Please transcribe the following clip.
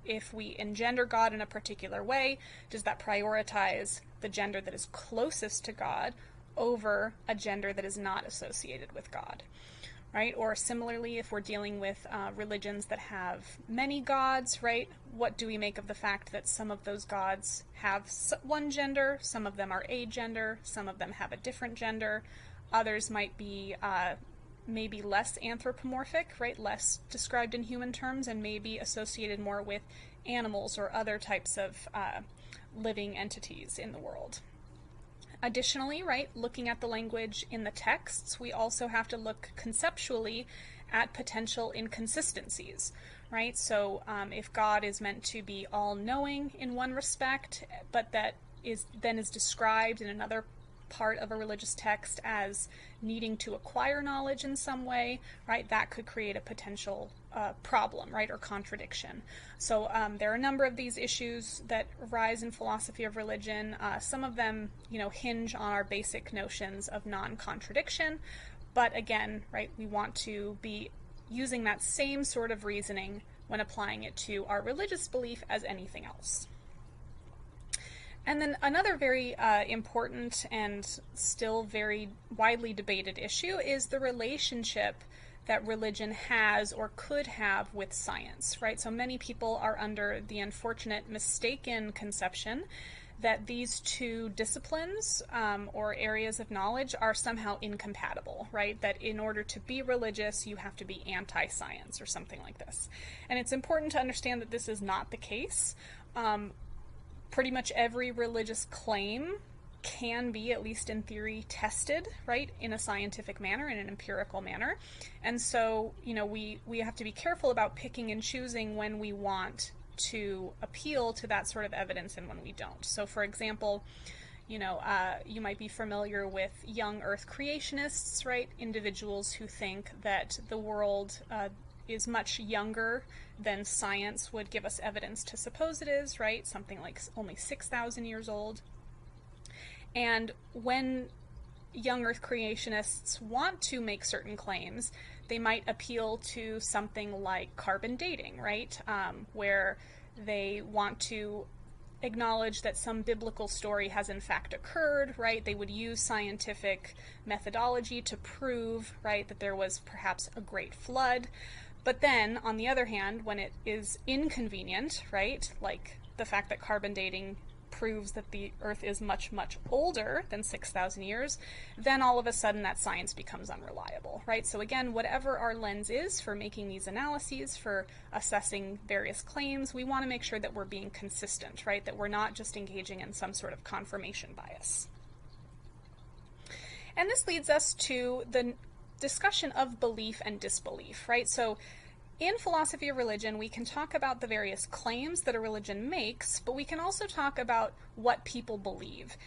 if we engender God in a particular way, does that prioritize the gender that is closest to God over a gender that is not associated with God? Right? Or similarly, if we're dealing with religions that have many gods, right? What do we make of the fact that some of those gods have one gender, some of them are a gender, some of them have a different gender, others might be maybe less anthropomorphic, right? Less described in human terms and maybe associated more with animals or other types of living entities in the world. Additionally, right, looking at the language in the texts, we also have to look conceptually at potential inconsistencies, right? So if God is meant to be all-knowing in one respect, but that is described in another part of a religious text as needing to acquire knowledge in some way, right, that could create a potential problem, right, or contradiction. So there are a number of these issues that arise in philosophy of religion. Some of them, hinge on our basic notions of non-contradiction, but again, right, we want to be using that same sort of reasoning when applying it to our religious belief as anything else. And then another very important and still very widely debated issue is the relationship that religion has or could have with science, right? So many people are under the unfortunate mistaken conception that these two disciplines or areas of knowledge are somehow incompatible, right? That in order to be religious, you have to be anti-science or something like this. And it's important to understand that this is not the case. Pretty much every religious claim can be, at least in theory, tested, right, in a scientific manner, in an empirical manner. And so, we have to be careful about picking and choosing when we want to appeal to that sort of evidence and when we don't. So, for example, you might be familiar with young Earth creationists, right, individuals who think that the world is much younger than science would give us evidence to suppose it is, right? Something like only 6,000 years old. And when young Earth creationists want to make certain claims, they might appeal to something like carbon dating, right? Where they want to acknowledge that some biblical story has in fact occurred, right? They would use scientific methodology to prove, right, that there was perhaps a great flood. But then, on the other hand, when it is inconvenient, right, like the fact that carbon dating proves that the Earth is much, much older than 6,000 years, then all of a sudden that science becomes unreliable, right? So again, whatever our lens is for making these analyses, for assessing various claims, we want to make sure that we're being consistent, right? That we're not just engaging in some sort of confirmation bias. And this leads us to the discussion of belief and disbelief, right? So in philosophy of religion, we can talk about the various claims that a religion makes, but we can also talk about what people believe.